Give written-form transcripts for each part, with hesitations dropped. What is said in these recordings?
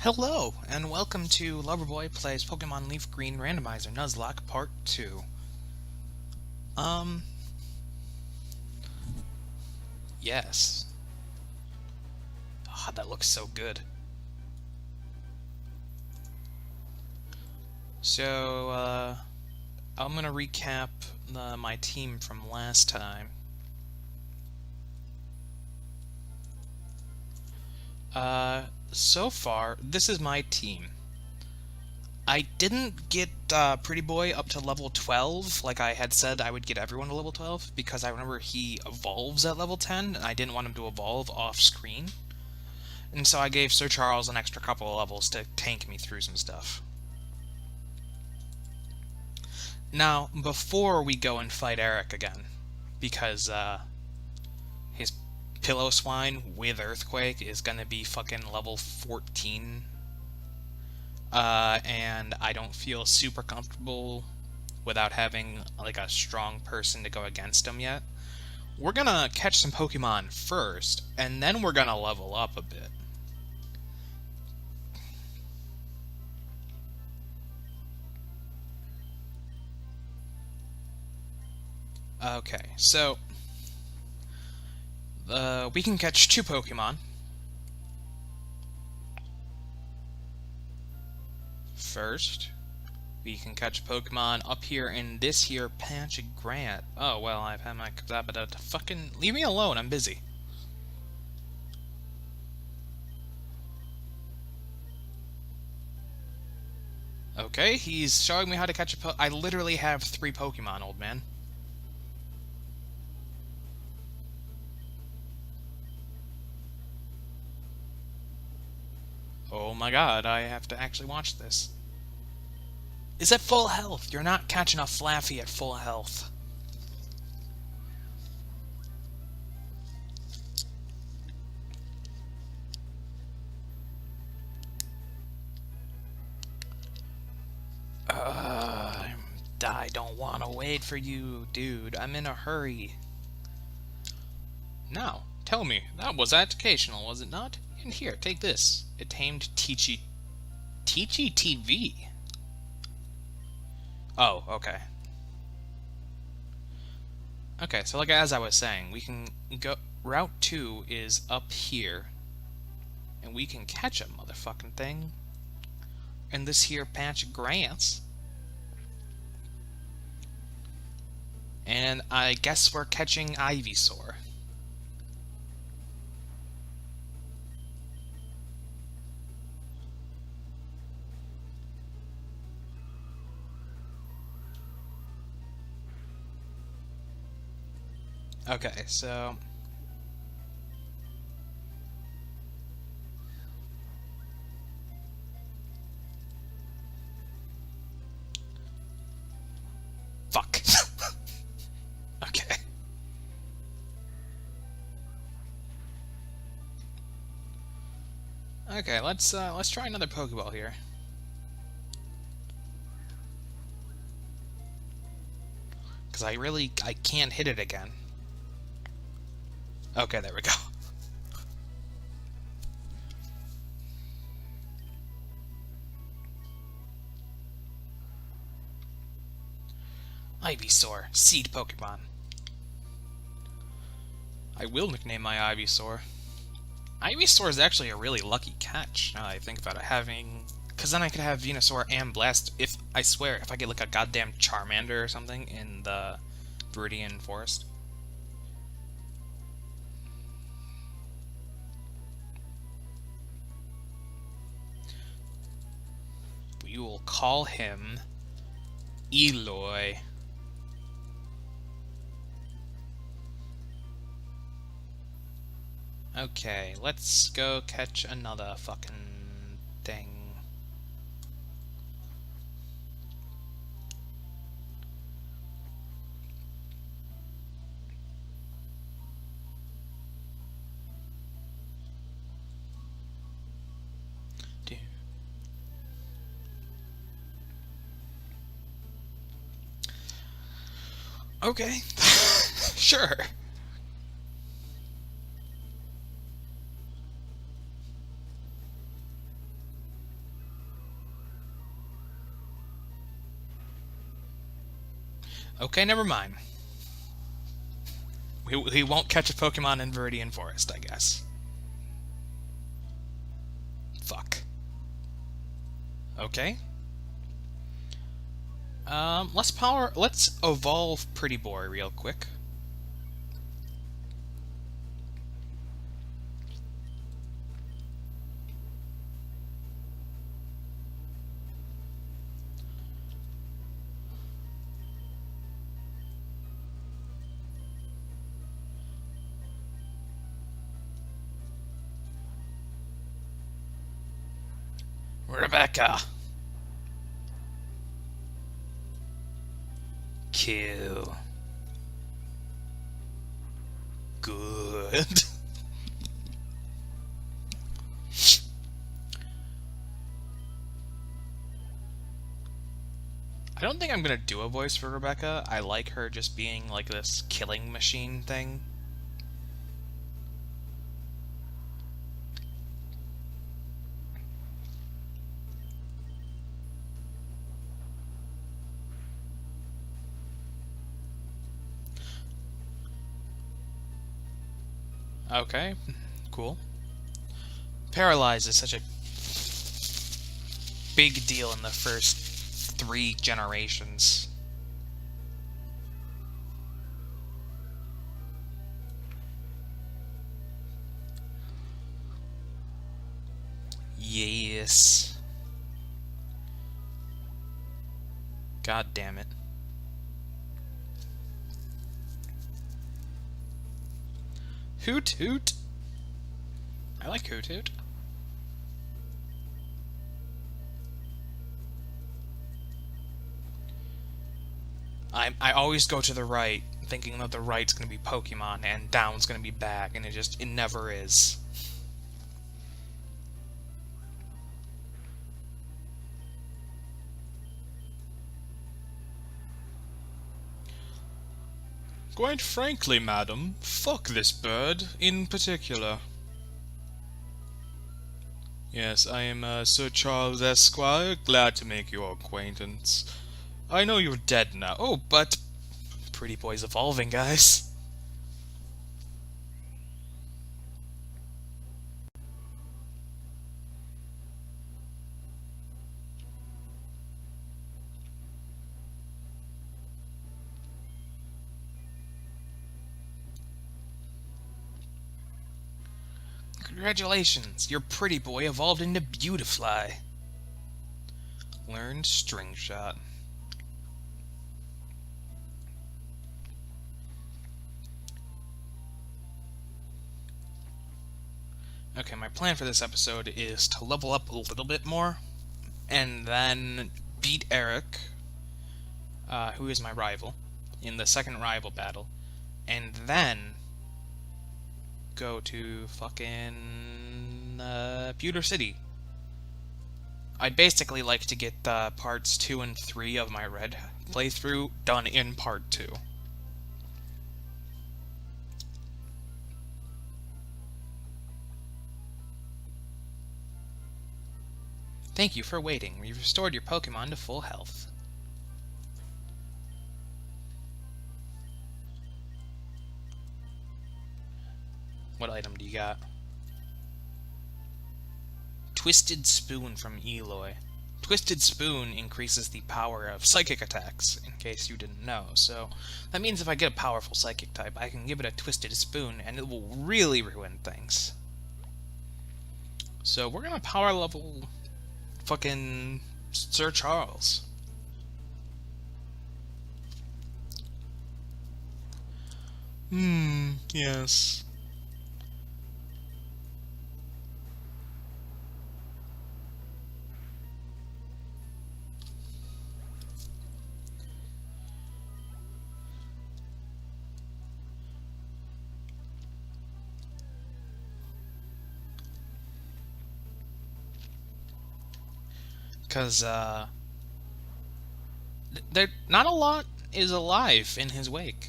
Hello, and welcome to Loverboy Plays Pokemon Leaf Green Randomizer Nuzlocke Part 2. Um, yes. Ah, that looks so good. So, I'm gonna recap my team from last time. So far, this is my team. I didn't get Pretty Boy up to level 12, like I had said I would get everyone to level 12, because I remember he evolves at level 10, and I didn't want him to evolve off-screen. And so I gave Sir Charles an extra couple of levels to tank me through some stuff. Now, before we go and fight Eric again, because his Pillow Swine with Earthquake is gonna be fucking level 14, and I don't feel super comfortable without having like a strong person to go against him yet. We're gonna catch some Pokemon first, and then we're gonna level up a bit. Okay, so we can catch two Pokemon. First, we can catch a Pokemon up here in this here patch of Grant. Oh, well, I've had my... fucking... Leave me alone, I'm busy. Okay, he's showing me how to catch a I literally have 3 Pokemon, old man. Oh my god, I have to actually watch this. Is at full health. You're not catching a Flaffy at full health. I don't want to wait for you, dude. I'm in a hurry. Now, tell me, that was educational, was it not? And here, take this. It tamed Teachy TV. Oh, okay. Okay, so like as I was saying, we can go... Route 2 is up here. And we can catch a motherfucking thing. In this here patch of grass. And I guess we're catching Ivysaur. Okay, so... Fuck. Okay. Okay, let's try another Pokeball here. Because I can't hit it again. Okay, there we go. Ivysaur, Seed Pokemon. I will nickname my Ivysaur. Ivysaur is actually a really lucky catch, now that I think about it, having... Because then I could have Venusaur and Blast, I swear, if I get like a goddamn Charmander or something in the Viridian Forest. We will call him Eloy. Okay, let's go catch another fucking thing. Okay, sure. Okay, never mind. He won't catch a Pokemon in Viridian Forest, I guess. Fuck. Okay. Let's evolve Pretty Boy real quick. Rebecca. Kill. Good. I don't think I'm gonna do a voice for Rebecca. I like her just being like this killing machine thing. Okay, cool. Paralyze is such a big deal in the first 3 generations. Yes. God damn it. Hoot Hoot. I like Hoot Hoot. I always go to the right, thinking that the right's gonna be Pokemon and down's gonna be back, and it never is. Quite frankly, madam, fuck this bird in particular. Yes, I am Sir Charles Esquire, glad to make your acquaintance. I know you're dead now. Oh, but Pretty Boy's evolving, guys. Congratulations, your Pretty Boy evolved into Beautifly. Learned String Shot. Okay, my plan for this episode is to level up a little bit more, and then beat Eric, who is my rival, in the second rival battle, and then go to fucking Pewter City. I'd basically like to get parts 2 and 3 of my red playthrough done in part 2. Thank you for waiting. We've restored your Pokemon to full health. What item do you got? Twisted Spoon from Eloy. Twisted Spoon increases the power of psychic attacks, in case you didn't know. So that means if I get a powerful psychic type, I can give it a Twisted Spoon, and it will really ruin things. So we're gonna power level fucking Sir Charles. Yes. Because, there, not a lot is alive in his wake.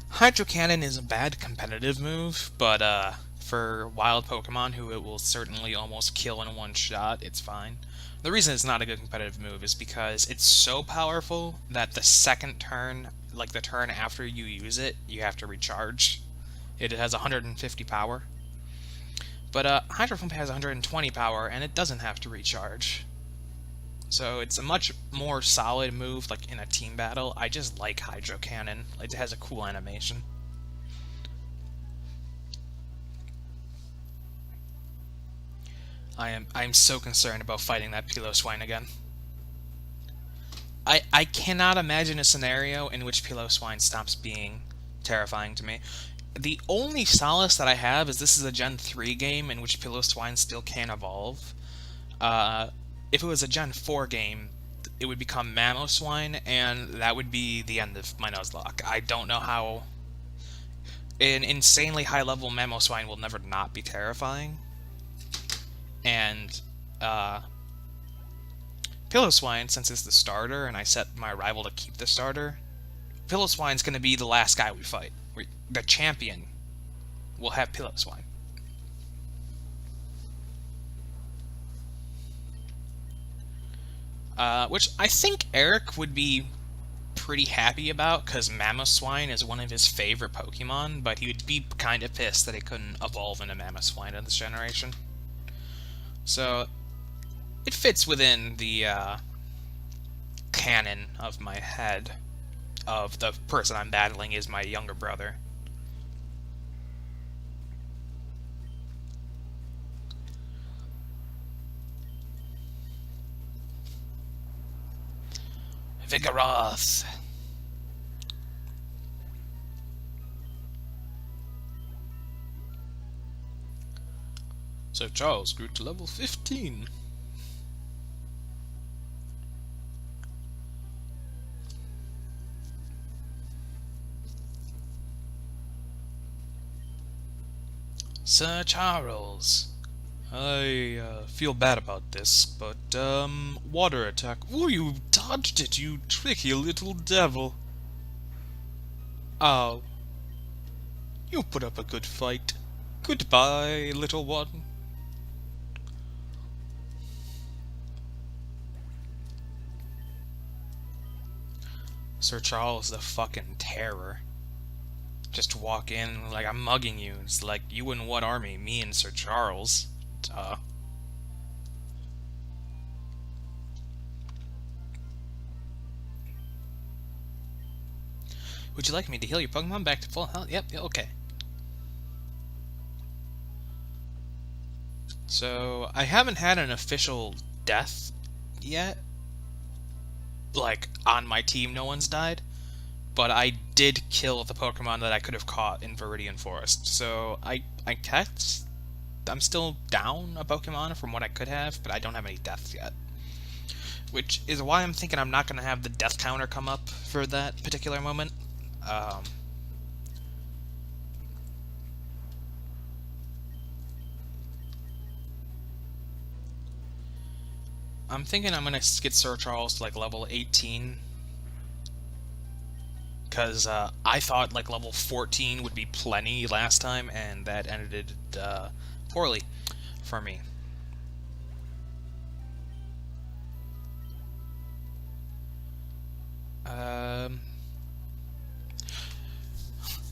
Hydro Cannon is a bad competitive move, but, for wild Pokemon who it will certainly almost kill in one shot, it's fine. The reason it's not a good competitive move is because it's so powerful that the second turn, like the turn after you use it, you have to recharge. It has 150 power. But Hydro Pump has 120 power, and it doesn't have to recharge. So it's a much more solid move, like in a team battle. I just like Hydro Cannon. It has a cool animation. I'm so concerned about fighting that Piloswine again. I cannot imagine a scenario in which Piloswine stops being terrifying to me. The only solace that I have is this is a Gen 3 game in which Piloswine still can evolve. If it was a Gen 4 game, it would become Mamoswine, and that would be the end of my Nuzlocke. I don't know how... An insanely high-level Mamoswine will never not be terrifying. And, Piloswine, since it's the starter, and I set my rival to keep the starter, Piloswine's gonna be the last guy we fight. The champion will have Piloswine. Which I think Eric would be pretty happy about, because Mamoswine is one of his favorite Pokemon, but he would be kind of pissed that he couldn't evolve into Mamoswine in this generation. So, it fits within the canon of my head of the person I'm battling is my younger brother. Vigoroth. So Charles grew to level 15. Sir Charles, I feel bad about this, but, water attack. Oh, you dodged it, you tricky little devil. Oh. You put up a good fight. Goodbye, little one. Sir Charles the fucking terror. Just walk in like I'm mugging you. It's like, you and what army? Me and Sir Charles. Duh. Would you like me to heal your Pokemon back to full health? Yep, okay. So, I haven't had an official death yet. Like, on my team no one's died. But I did kill the Pokemon that I could have caught in Viridian Forest. So, I'm still down a Pokemon from what I could have, but I don't have any deaths yet. Which is why I'm thinking I'm not going to have the death counter come up for that particular moment. I'm thinking I'm going to get Sir Charles to like level 18. Because I thought like level 14 would be plenty last time, and that ended poorly for me.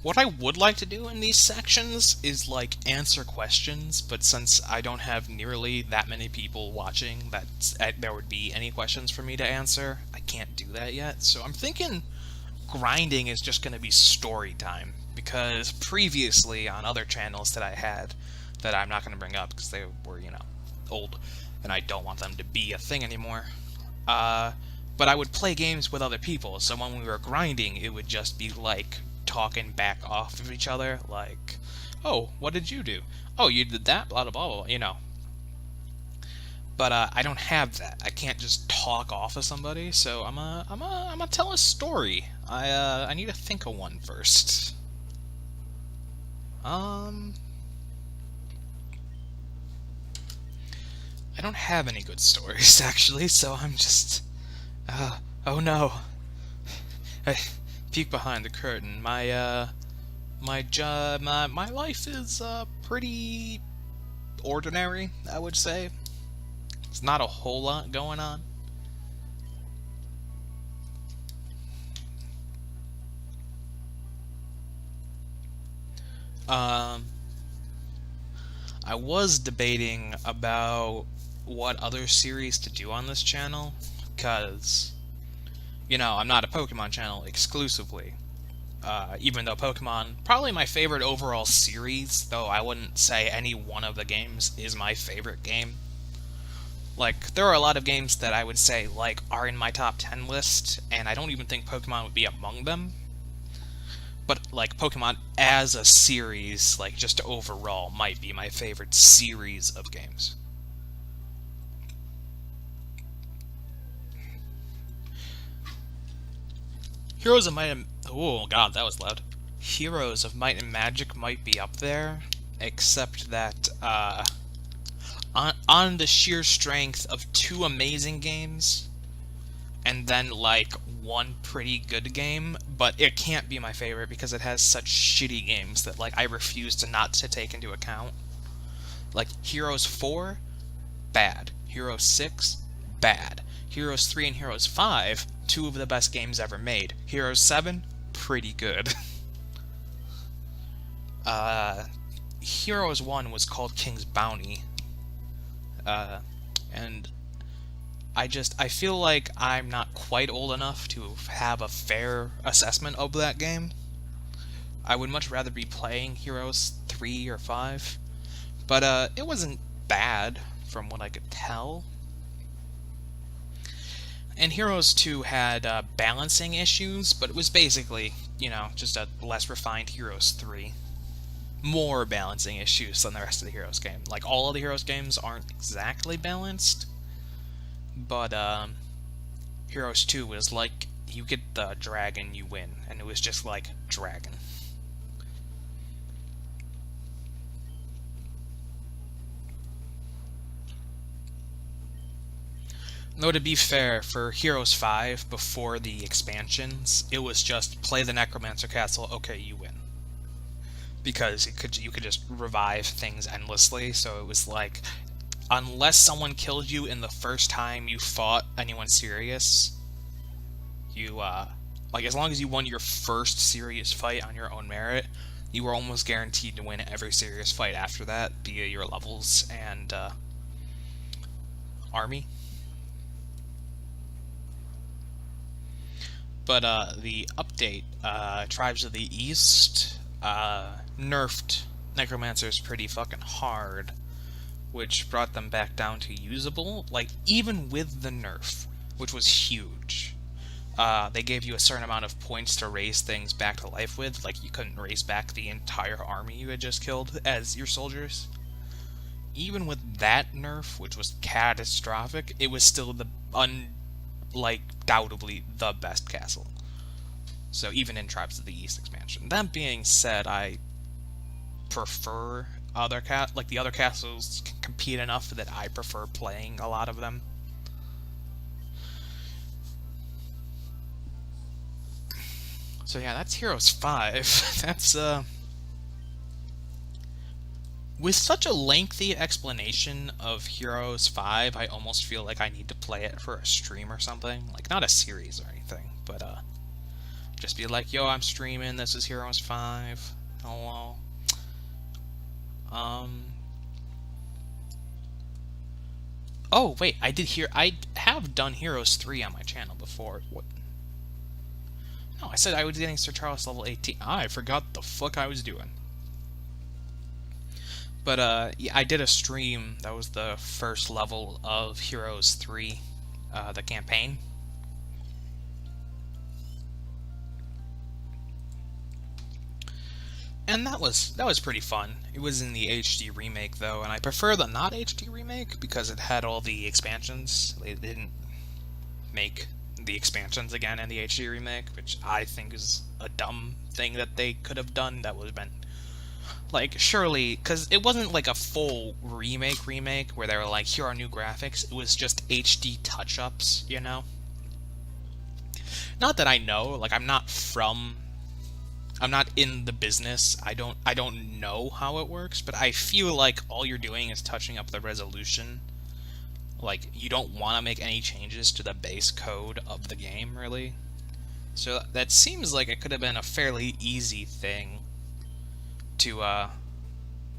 What I would like to do in these sections is like answer questions, but since I don't have nearly that many people watching that there would be any questions for me to answer, I can't do that yet. So I'm thinking grinding is just going to be story time, because previously on other channels that I had that I'm not going to bring up because they were, you know, old and I don't want them to be a thing anymore, but I would play games with other people, so when we were grinding it would just be like talking back off of each other, like, oh, what did you do? Oh, you did that, blah blah blah, you know. But I don't have that. I can't just talk off of somebody, so I'm gonna tell a story. I need to think of one first. I don't have any good stories actually, so I'm just oh no. I peek behind the curtain. My life is pretty ordinary, I would say. There's not a whole lot going on. Um, I was debating about what other series to do on this channel, because, you know, I'm not a Pokemon channel exclusively. Even though Pokemon, probably my favorite overall series, though I wouldn't say any one of the games is my favorite game. Like, there are a lot of games that I would say, like, are in my top 10 list, and I don't even think Pokemon would be among them. But, like, Pokemon as a series, like, just overall, might be my favorite series of games. Heroes of Might and... Oh, God, that was loud. Heroes of Might and Magic might be up there, except that, on the sheer strength of 2 amazing games, and then, like, 1 pretty good game, but it can't be my favorite because it has such shitty games that, like, I refuse to not to take into account. Like, Heroes 4, bad. Heroes 6, bad. Heroes 3 and Heroes 5, 2 of the best games ever made. Heroes 7, pretty good. Heroes 1 was called King's Bounty. And I feel like I'm not quite old enough to have a fair assessment of that game. I would much rather be playing Heroes 3 or 5. But, it wasn't bad, from what I could tell. And Heroes 2 had, balancing issues, but it was basically, you know, just a less refined Heroes 3. More balancing issues than the rest of the Heroes game. Like, all of the Heroes games aren't exactly balanced, but, Heroes 2 was like, you get the dragon, you win, and it was just like, dragon. Though, to be fair, for Heroes 5, before the expansions, it was just, play the Necromancer Castle, okay, you win. Because you could just revive things endlessly, so it was like, unless someone killed you in the first time you fought anyone serious, you, like, as long as you won your first serious fight on your own merit, you were almost guaranteed to win every serious fight after that via your levels and, army. But, the update, Tribes of the East, nerfed Necromancers pretty fucking hard, which brought them back down to usable, like, even with the nerf, which was huge. They gave you a certain amount of points to raise things back to life with, like you couldn't raise back the entire army you had just killed as your soldiers. Even with that nerf, which was catastrophic, it was still the doubtably the best castle. So even in Tribes of the East expansion. That being said, I prefer the other castles can compete enough that I prefer playing a lot of them. So yeah, that's Heroes 5. That's, with such a lengthy explanation of Heroes 5, I almost feel like I need to play it for a stream or something. Like, not a series or anything, but, just be like, yo, I'm streaming, this is Heroes 5. Hello. Oh, wait, I have done Heroes 3 on my channel before. What? No, I said I was getting Sir Charles level 18. I forgot the fuck I was doing. But, yeah, I did a stream that was the first level of Heroes 3, the campaign. And that was pretty fun. It was in the HD remake, though, and I prefer the not HD remake because it had all the expansions. They didn't make the expansions again in the HD remake, which I think is a dumb thing that they could have done. That would have been, like, surely, because it wasn't like a full remake where they were like, here are new graphics. It was just HD touch-ups, you know? Not that I know, like, I'm not in the business. I don't know how it works, but I feel like all you're doing is touching up the resolution. Like, you don't want to make any changes to the base code of the game, really. So that seems like it could have been a fairly easy thing to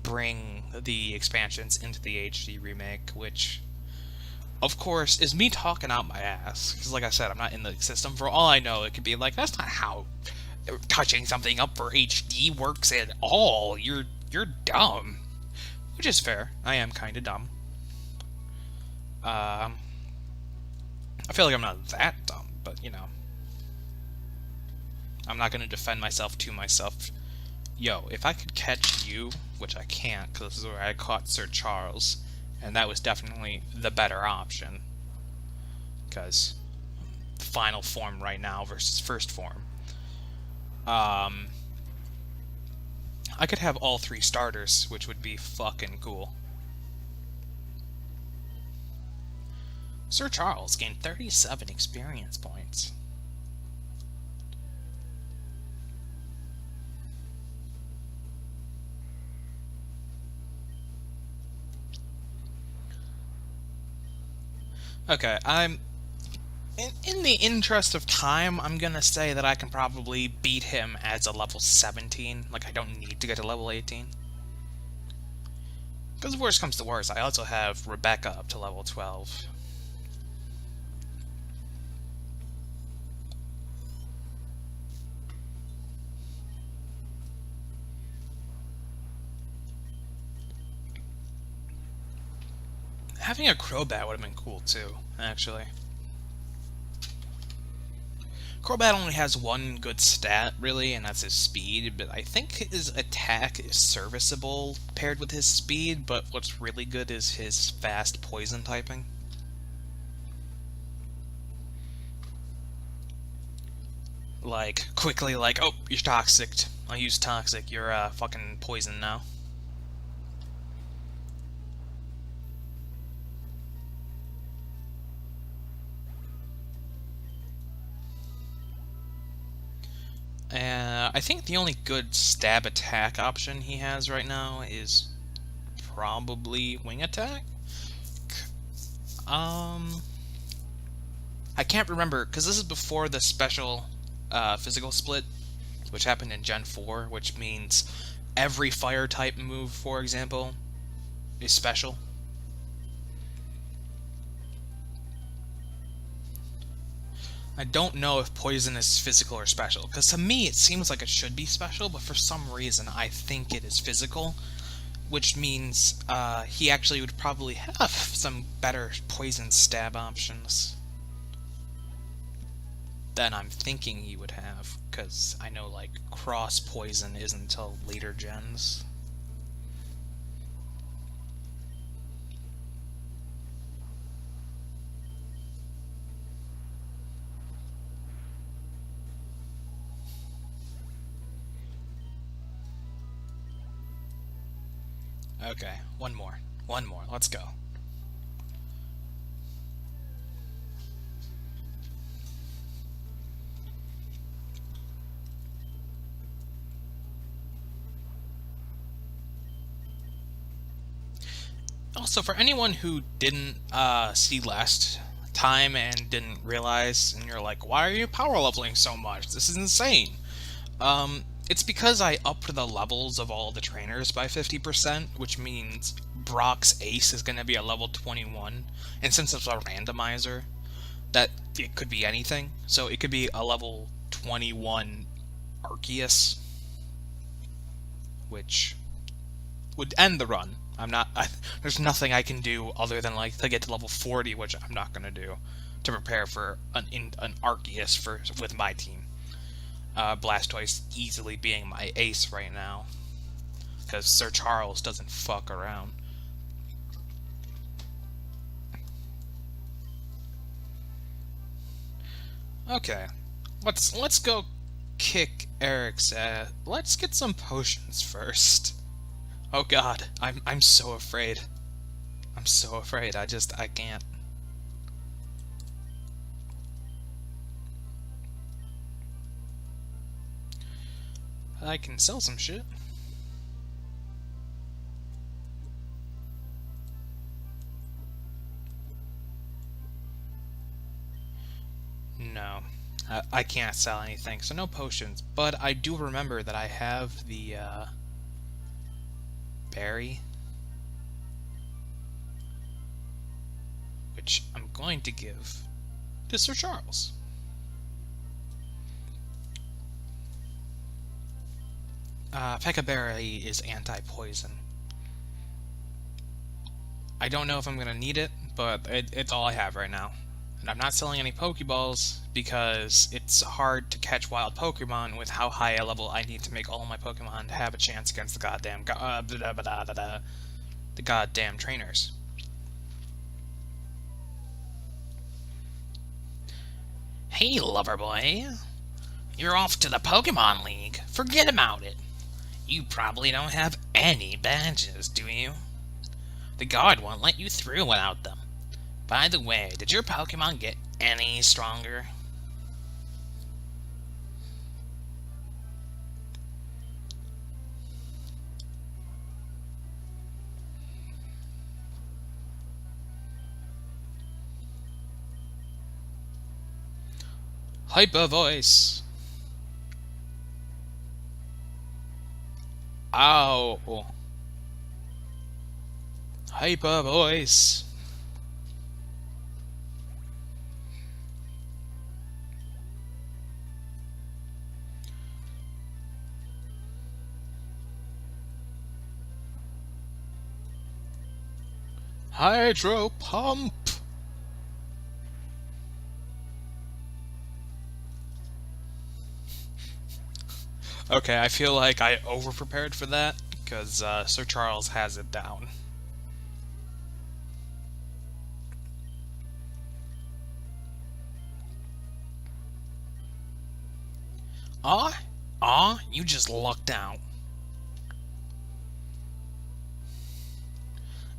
bring the expansions into the HD remake, which, of course, is me talking out my ass. Because, like I said, I'm not in the system. For all I know, it could be like, that's not how touching something up for HD works at all. You're dumb. Which is fair. I am kind of dumb. I feel like I'm not that dumb, but, you know. I'm not going to defend myself to myself. Yo, if I could catch you, which I can't, because this is where I caught Sir Charles, and that was definitely the better option. Because final form right now versus first form. I could have all 3 starters, which would be fucking cool. Sir Charles gained 37 experience points. Okay, in the interest of time, I'm gonna say that I can probably beat him as a level 17. Like, I don't need to get to level 18. Because worst comes to worst, I also have Rebecca up to level 12. Having a Crobat would have been cool too, actually. Crobat only has one good stat, really, and that's his speed, but I think his attack is serviceable paired with his speed, but what's really good is his fast poison typing. Like, quickly, like, oh, you're toxic. I'll use toxic, you're fucking poison now. I think the only good stab attack option he has right now is probably Wing Attack. I can't remember, because this is before the special physical split, which happened in Gen 4, which means every fire type move, for example, is special. I don't know if poison is physical or special, because to me it seems like it should be special, but for some reason I think it is physical, which means he actually would probably have some better poison stab options than I'm thinking he would have, because I know, like, cross poison isn't until later gens. Okay, one more. One more. Let's go. Also, for anyone who didn't see last time and didn't realize, and you're like, why are you power leveling so much? This is insane. It's because I upped the levels of all the trainers by 50%, which means Brock's Ace is going to be a level 21, and since it's a randomizer, that it could be anything, so it could be a level 21 Arceus, which would end the run. There's nothing I can do other than, like, to get to level 40, which I'm not going to do, to prepare for an Arceus with my team. Blastoise easily being my ace right now, because Sir Charles doesn't fuck around. Okay, let's go kick Eric's ass. Let's get some potions first. Oh God, I'm so afraid. I'm so afraid. I can't. I can sell some shit. no. I can't sell anything, so no potions. But I do remember that I have the berry, which I'm going to give to Sir Charles. Pekka Berry is anti-poison. I don't know if I'm going to need it, but it's all I have right now. And I'm not selling any Pokeballs because it's hard to catch wild Pokemon with how high a level I need to make all of my Pokemon to have a chance against the goddamn trainers. Hey, Loverboy. You're off to the Pokemon League. Forget about it. You probably don't have any badges, do you? The guard won't let you through without them. By the way, did your Pokemon get any stronger? Hyper voice. Ow. Hyper voice. Hydro pump. Okay, I feel like I over-prepared for that, because Sir Charles has it down. You just lucked out.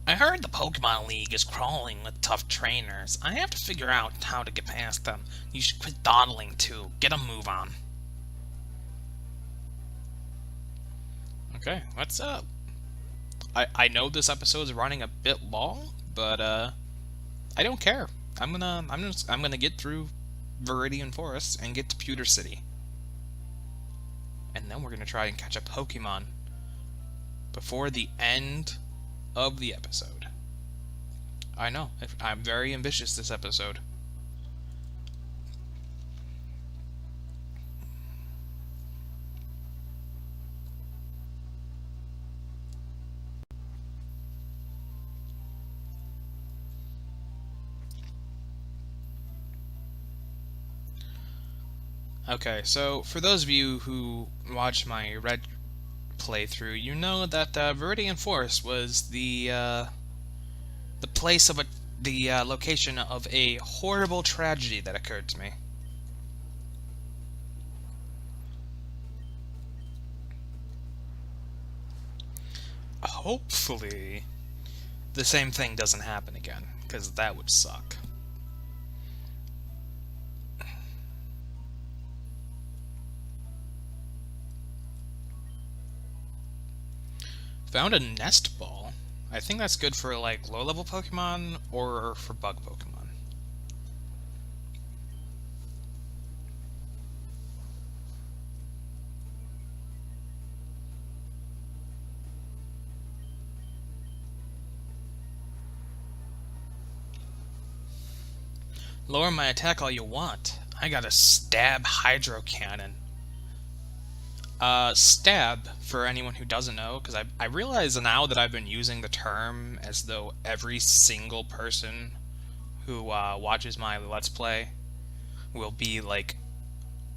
I heard the Pokemon League is crawling with tough trainers. I have to figure out how to get past them. You should quit dawdling too. Get a move on. Okay, what's up? I know this episode is running a bit long, but I don't care. I'm gonna get through Viridian Forest and get to Pewter City. And then we're gonna try and catch a Pokemon before the end of the episode. I know, I'm very ambitious this episode. Okay, so for those of you who watched my Red playthrough, you know that Viridian Forest was the place of the location of a horrible tragedy that occurred to me. Hopefully, the same thing doesn't happen again, because that would suck. Found a nest ball. I think that's good for like low-level Pokemon or for bug Pokemon. Lower my attack all you want. I got a stab hydro cannon. Stab, for anyone who doesn't know, because I realize now that I've been using the term as though every single person who watches my Let's Play will be, like,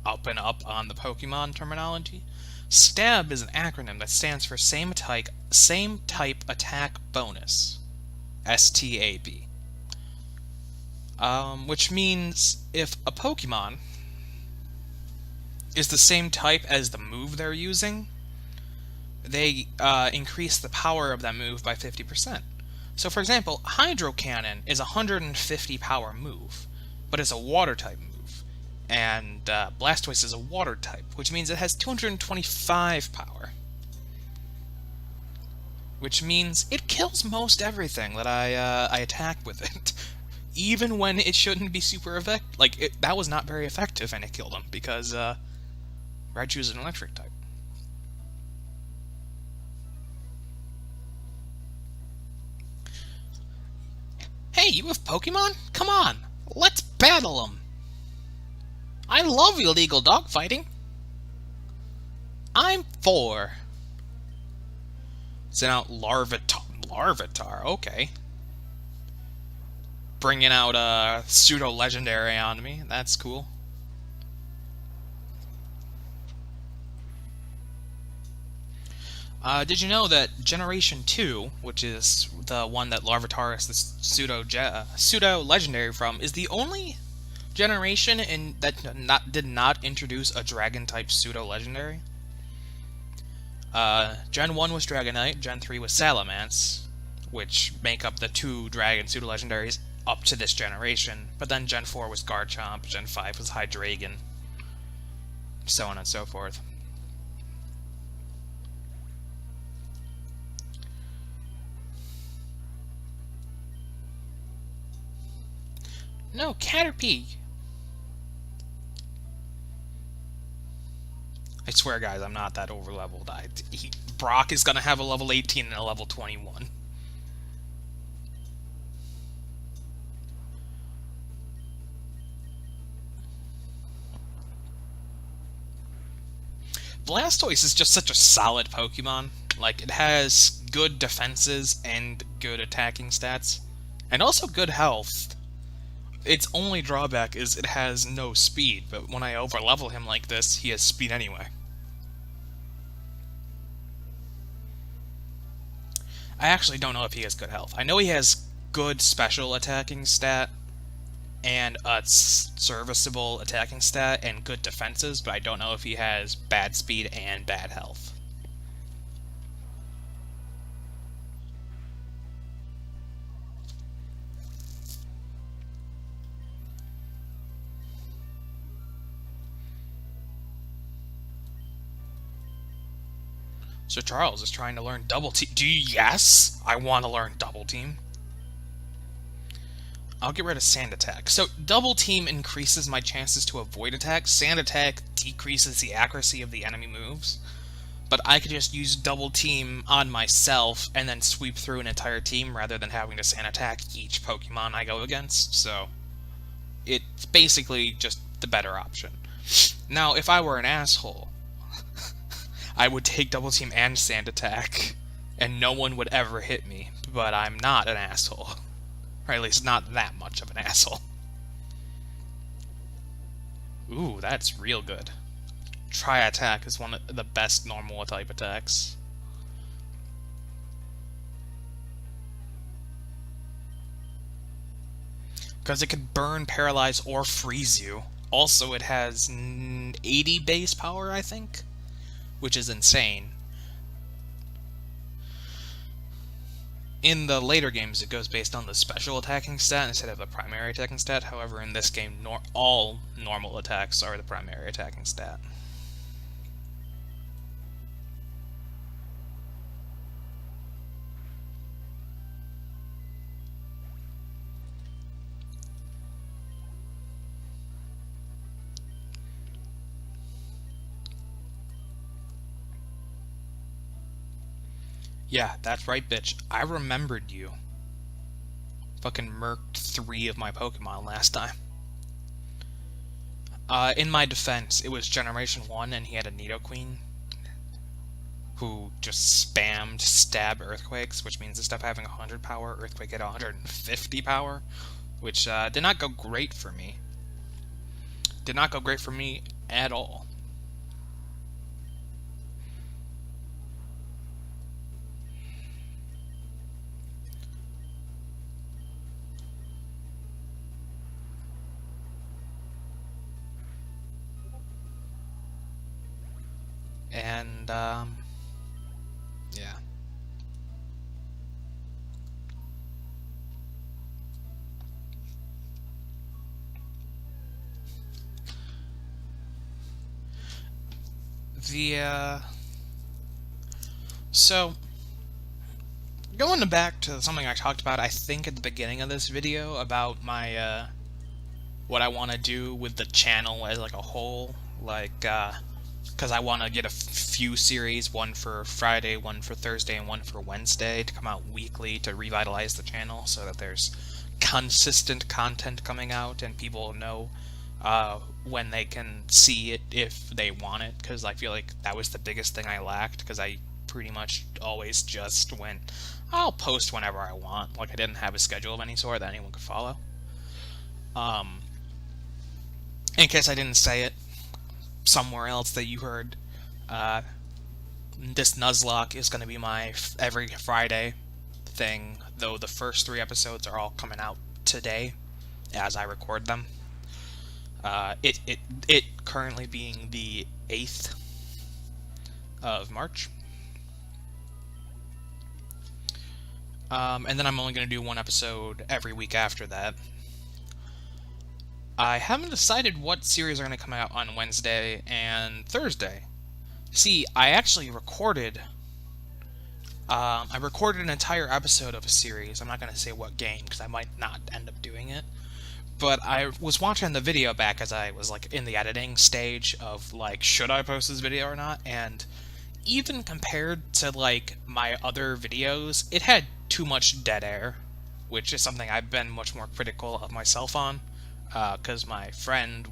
up and up on the Pokemon terminology. Stab is an acronym that stands for Same Type Attack Bonus. STAB. Which means if a Pokemon is the same type as the move they're using, they increase the power of that move by 50%. So for example, Hydro Cannon is a 150 power move, but it's a water type move. And Blastoise is a water type, which means it has 225 power. Which means it kills most everything that I attack with it. even when it shouldn't be super effective. Like, that was not very effective, and it killed him, because, Raichu is an electric type. Hey, you have Pokemon? Come on, let's battle them! I love illegal dogfighting. I'm 4. Sent out Larvitar, okay. Bringing out a pseudo-legendary on me, that's cool. Did you know that Generation 2, which is the one that Larvitar is the pseudo-legendary from, is the only generation that did not introduce a Dragon-type pseudo-legendary? Gen 1 was Dragonite, Gen 3 was Salamence, which make up the 2 Dragon pseudo-legendaries up to this generation, but then Gen 4 was Garchomp, Gen 5 was Hydreigon, so on and so forth. No, Caterpie! I swear, guys, I'm not that over-leveled. Brock is gonna have a level 18 and a level 21. Blastoise is just such a solid Pokemon. Like, it has good defenses and good attacking stats, and also good health. Its only drawback is it has no speed, but when I overlevel him like this, he has speed anyway. I actually don't know if he has good health. I know he has good special attacking stat, and a serviceable attacking stat, and good defenses, but I don't know if he has bad speed and bad health. So Charles is trying to learn Double Team. Yes, I want to learn Double Team. I'll get rid of Sand Attack. So Double Team increases my chances to avoid attacks. Sand Attack decreases the accuracy of the enemy moves. But I could just use Double Team on myself and then sweep through an entire team rather than having to Sand Attack each Pokemon I go against. So it's basically just the better option. Now, if I were an asshole, I would take Double Team and Sand Attack, and no one would ever hit me, but I'm not an asshole. Or at least not that much of an asshole. Ooh, that's real good. Tri-Attack is one of the best normal type attacks. Because it could burn, paralyze, or freeze you. Also, it has 80 base power, I think, which is insane. In the later games, it goes based on the special attacking stat instead of the primary attacking stat. However, in this game, all normal attacks are the primary attacking stat. Yeah, that's right, bitch. I remembered you. Fucking murked 3 of my Pokemon last time. In my defense, it was Generation 1 and he had a Nidoqueen who just spammed stab Earthquakes, which means instead of having 100 power, Earthquake had 150 power, which did not go great for me. Did not go great for me at all. And, yeah. So, going back to something I talked about, I think, at the beginning of this video about my, what I want to do with the channel as, like, a whole. Like, because I want to get a few series, one for Friday, one for Thursday, and one for Wednesday to come out weekly to revitalize the channel so that there's consistent content coming out and people know when they can see it if they want it, because I feel like that was the biggest thing I lacked, because I pretty much always just went, I'll post whenever I want. Like, I didn't have a schedule of any sort that anyone could follow. In case I didn't say it somewhere else that you heard, this Nuzlocke is going to be my every Friday thing, though the first 3 episodes are all coming out today as I record them. It currently being the 8th of March. And then I'm only going to do 1 episode every week after that. I haven't decided what series are going to come out on Wednesday and Thursday. See, I actually recorded... I recorded an entire episode of a series. I'm not going to say what game, because I might not end up doing it. But I was watching the video back as I was, like, in the editing stage of, like, should I post this video or not? And even compared to, like, my other videos, it had too much dead air, which is something I've been much more critical of myself on, because my friend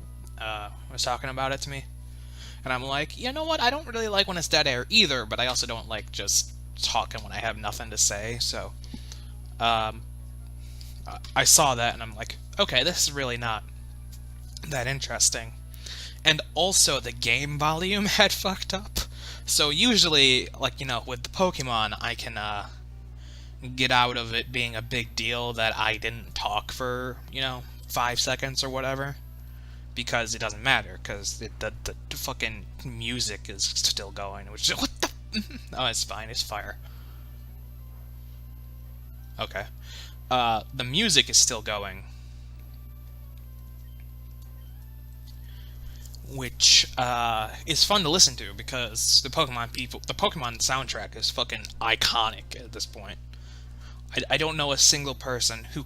was talking about it to me. And I'm like, you know what? I don't really like when it's dead air either, but I also don't like just talking when I have nothing to say, so I saw that and I'm like, okay, this is really not that interesting. And also the game volume had fucked up. So usually, like, you know, with the Pokemon, I can get out of it being a big deal that I didn't talk for, you know, 5 seconds or whatever, because it doesn't matter, because the fucking music is still going, which is, what the... Oh, it's fine, it's fire. Okay. The music is still going, which is fun to listen to, because the Pokemon soundtrack is fucking iconic at this point. I don't know a single person who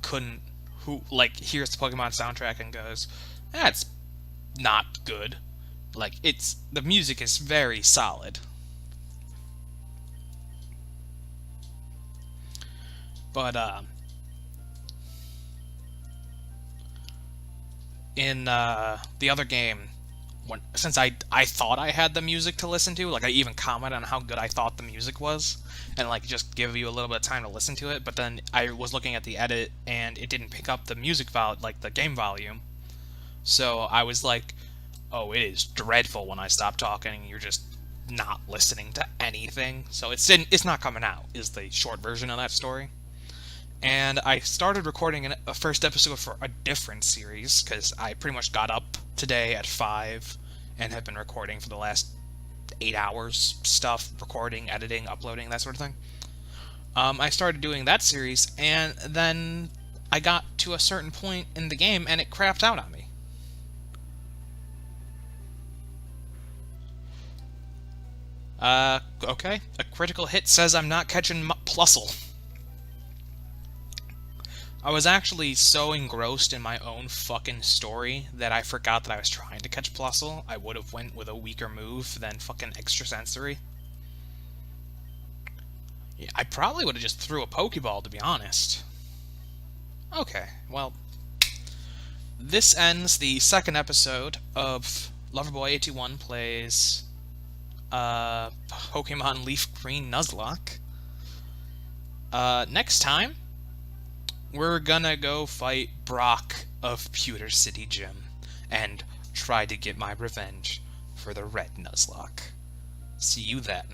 like hears the Pokemon soundtrack and goes, that's not good. Like, the music is very solid. But in the other game, since I thought I had the music to listen to, like, I even commented on how good I thought the music was, and like just give you a little bit of time to listen to it. But then I was looking at the edit and it didn't pick up the music like the game volume. So I was like, oh, it is dreadful when I stop talking and you're just not listening to anything. So it's not coming out, is the short version of that story. And I started recording a first episode for a different series, because I pretty much got up today at 5 and have been recording for the last 8 hours, stuff, recording, editing, uploading, that sort of thing. I started doing that series, and then I got to a certain point in the game, and it crapped out on me. Okay. A critical hit says I'm not catching Plusle. I was actually so engrossed in my own fucking story that I forgot that I was trying to catch Plusle. I would have went with a weaker move than fucking Extrasensory. Yeah, I probably would have just threw a Pokeball, to be honest. Okay, well, this ends the second episode of Loverboy821 plays Pokemon Leaf Green Nuzlocke. Next time, we're gonna go fight Brock of Pewter City Gym and try to get my revenge for the Red Nuzlocke. See you then.